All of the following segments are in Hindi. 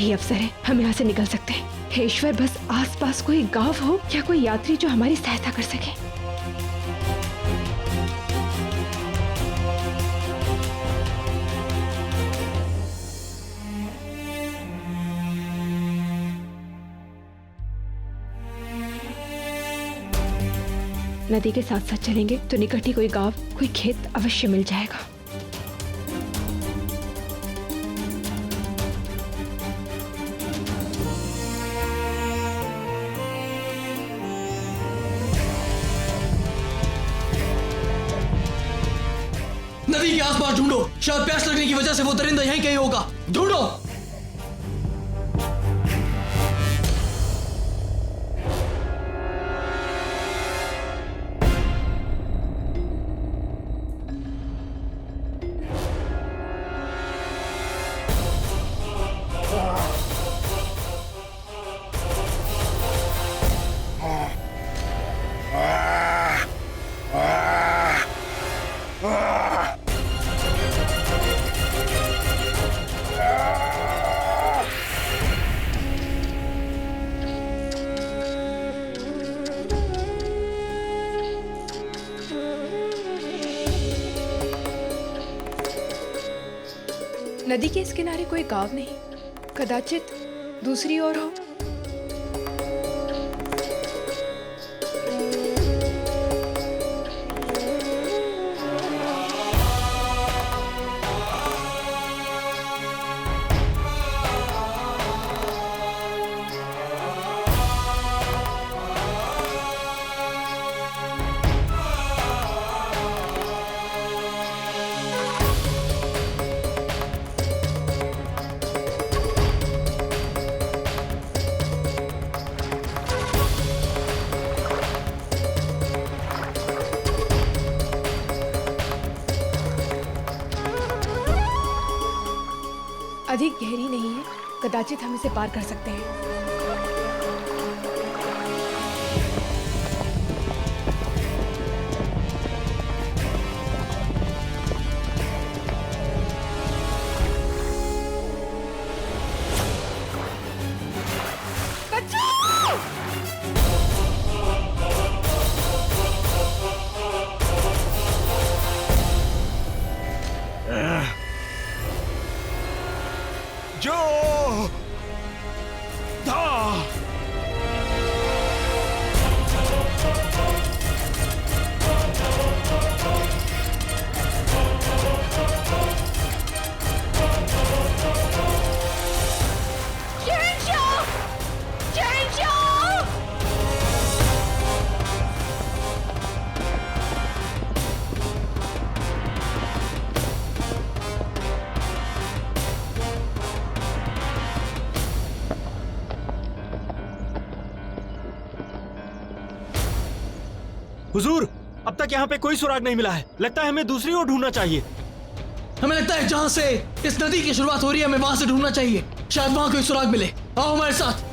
यही अवसर है, हम यहाँ से निकल सकते हैं। हे ईश्वर, बस आसपास कोई गांव हो या कोई यात्री जो हमारी सहायता कर सके। नदी के साथ साथ चलेंगे तो निकट ही कोई गांव, कोई खेत अवश्य मिल जाएगा। नदी के आसपास ढूंढो, शायद प्यास लगने की वजह से वो दरिंदा यहीं कहीं होगा। ढूंढो। नदी के इस किनारे कोई गांव नहीं, कदाचित दूसरी ओर हो। अधिक गहरी नहीं है, कदाचित हम इसे पार कर सकते हैं। हुजूर, अब तक यहाँ पे कोई सुराग नहीं मिला है। लगता है हमें दूसरी ओर ढूंढना चाहिए। हमें लगता है जहां से इस नदी की शुरुआत हो रही है, हमें वहां से ढूंढना चाहिए। शायद वहां कोई सुराग मिले। आओ हमारे साथ।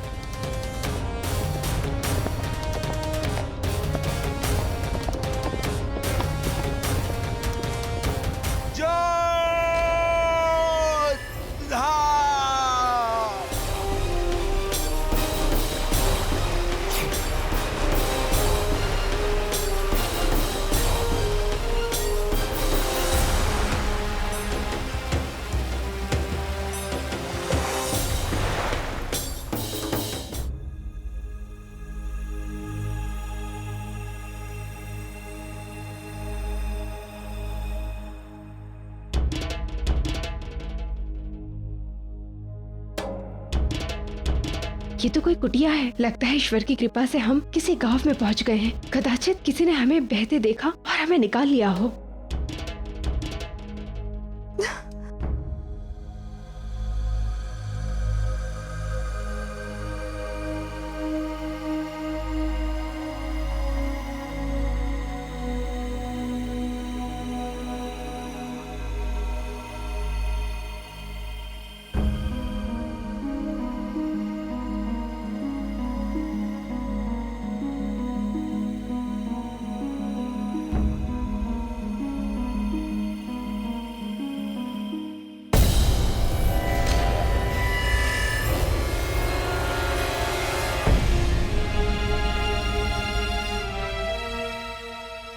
ये तो कोई कुटिया है। लगता है ईश्वर की कृपा से हम किसी गांव में पहुंच गए हैं। कदाचित किसी ने हमें बहते देखा और हमें निकाल लिया हो।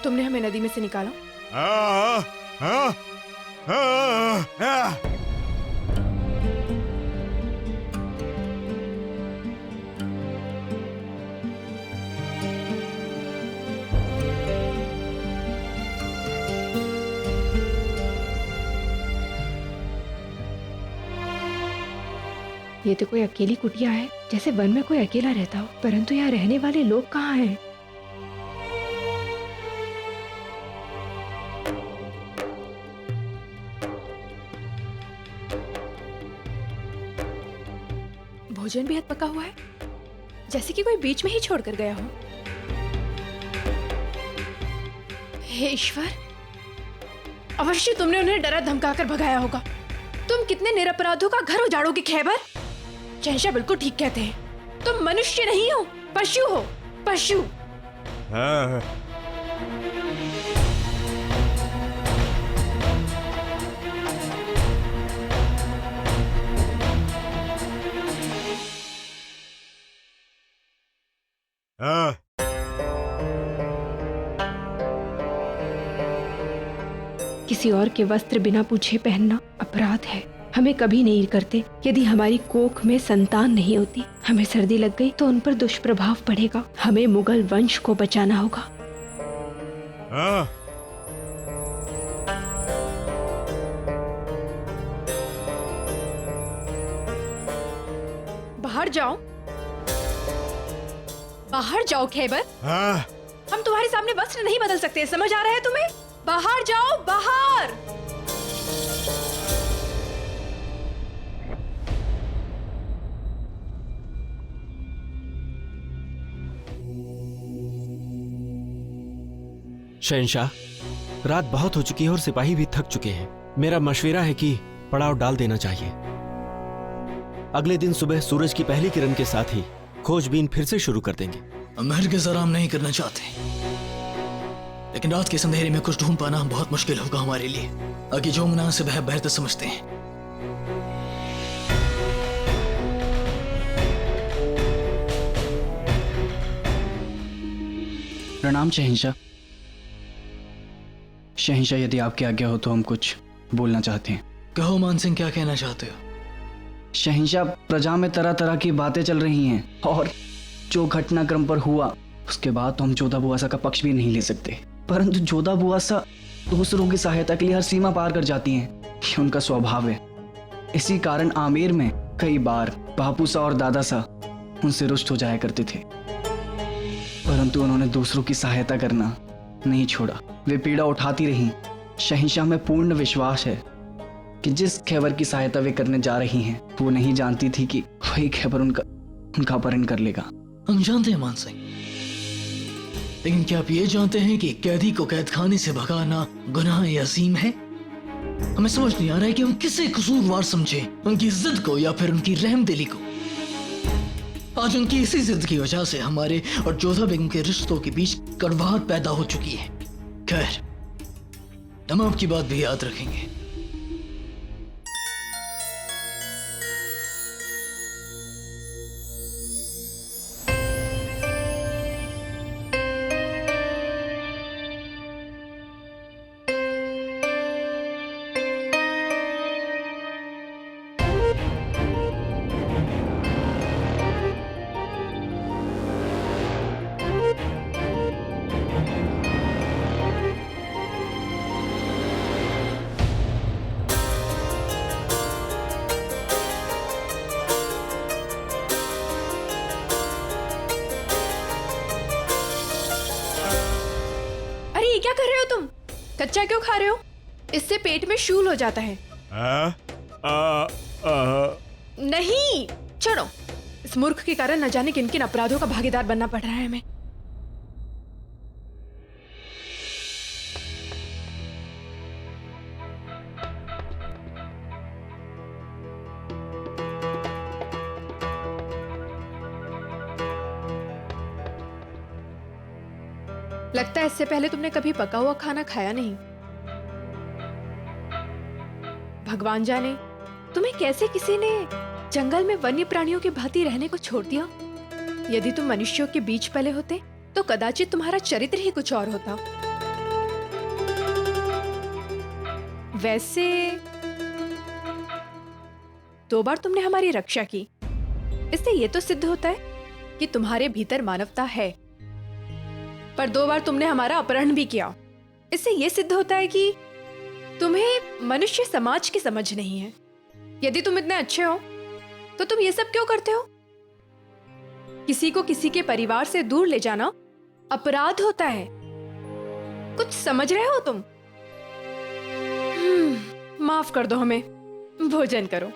तुमने हमें नदी में से निकाला। ये तो कोई अकेली कुटिया है, जैसे वन में कोई अकेला रहता हो, परंतु यहाँ रहने वाले लोग कहाँ हैं? भोजन भी हद पका हुआ है, जैसे कि कोई बीच में ही छोड़ कर गया हो। हे ईश्वर, अवश्य तुमने उन्हें डरा धमकाकर भगाया होगा। तुम कितने निरपराधों का घर उजाड़ोगे खैबर? शहंशाह बिल्कुल ठीक कहते हैं, तुम मनुष्य नहीं हो, पशु हो, पशु। किसी और के वस्त्र बिना पूछे पहनना अपराध है। हमें कभी नहीं करते यदि हमारी कोख में संतान नहीं होती। हमें सर्दी लग गई तो उन पर दुष्प्रभाव पड़ेगा। हमें मुगल वंश को बचाना होगा। बाहर जाओ, बाहर जाओ खैबर। हम तुम्हारे सामने वस्त्र नहीं बदल सकते, समझ आ रहा है तुम्हें? बाहर जाओ, बाहर। शहंशाह, रात बहुत हो चुकी है और सिपाही भी थक चुके हैं। मेरा मशवरा है कि पड़ाव डाल देना चाहिए। अगले दिन सुबह सूरज की पहली किरण के साथ ही खोजबीन फिर से शुरू कर देंगे। महल के जरा हम नहीं करना चाहते, लेकिन रात के अंधेरे में कुछ ढूंढ पाना बहुत मुश्किल होगा हमारे लिए। आगे जो मुनासिब है बेहतर समझते हैं। प्रणाम शहंशाह। शहंशाह, यदि आपकी आज्ञा हो तो हम कुछ बोलना चाहते हैं। कहो मान सिंह, क्या कहना चाहते हो? शहंशाह, प्रजा में तरह तरह की बातें चल रही हैं और जो घटनाक्रम पर हुआ उसके बाद तो हम जोधा बुआसा का पक्ष भी नहीं ले सकते। परंतु जोधा बुआसा दूसरों की सहायता के लिए हर सीमा पार कर जाती हैं, ये उनका स्वभाव है। इसी कारण आमेर में कई बार बापू सा और दादा सा उनसे रुष्ट हो जाया करते थे, परंतु उन्होंने दूसरों की सहायता करना नहीं छोड़ा। वे पीड़ा उठाती रहीं। शहंशाह में पूर्ण विश्वास है कि जिस खैबर की सहायता वे करने जा रही हैं, वो नहीं जानती थी कि वही खैबर उनका अपहरण कर लेगा। हम जानते हैं मान सिंह, लेकिन क्या आप ये जानते हैं कि कैदी को कैद खाने से भगाना गुनाह अजीम है? हमें समझ नहीं आ रहा है कि हम किसे कसूरवार समझे, उनकी जिद को या फिर उनकी रहमदिली को। आज उनकी इसी जिद की वजह से हमारे और जोधा बेगम के रिश्तों के बीच कड़वाहट पैदा हो चुकी है। खैर, हम आपकी बात भी याद रखेंगे। क्या कर रहे हो तुम? कच्चा क्यों खा रहे हो? इससे पेट में शूल हो जाता है। नहीं, छोड़ो। इस मूर्ख के कारण न जाने किन किन अपराधों का भागीदार बनना पड़ रहा है हमें। लगता है इससे पहले तुमने कभी पका हुआ खाना खाया नहीं। भगवान जाने तुम्हें कैसे किसी ने जंगल में वन्य प्राणियों की भांति रहने को छोड़ दिया। यदि तुम मनुष्यों के बीच पले होते तो कदाचित तुम्हारा चरित्र ही कुछ और होता। वैसे 2 बार तुमने हमारी रक्षा की, इससे ये तो सिद्ध होता है कि तुम्हारे भीतर मानवता है। पर 2 बार तुमने हमारा अपहरण भी किया, इससे ये सिद्ध होता है कि तुम्हें मनुष्य समाज की समझ नहीं है। यदि तुम इतने अच्छे हो तो तुम ये सब क्यों करते हो? किसी को किसी के परिवार से दूर ले जाना अपराध होता है। कुछ समझ रहे हो तुम? माफ कर दो हमें, भोजन करो।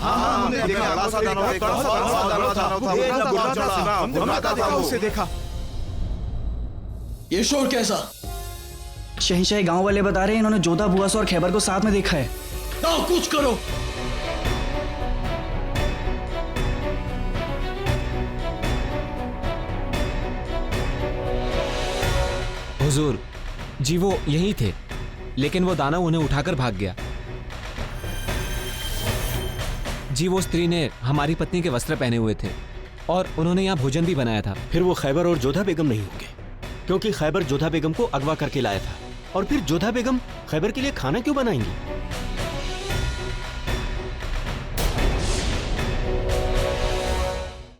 हमने देखा बड़ा सा दानव था, उसे देखा। ये शोर कैसा? शहंशाह, गांव वाले बता रहे हैं इन्होंने जोधा बुआसा और खैबर को साथ में देखा है। आओ कुछ करो। हुजूर जी, वो यही थे, लेकिन वो दानव उन्हें उठाकर भाग गया। जी, वो स्त्री ने हमारी पत्नी के वस्त्र पहने हुए थे और उन्होंने यहाँ भोजन भी बनाया था। फिर वो खैबर और जोधा बेगम नहीं होंगे, क्योंकि खैबर जोधा बेगम को अगवा करके लाया था। और फिर जोधा बेगम खैबर के लिए खाना क्यों बनाएंगी?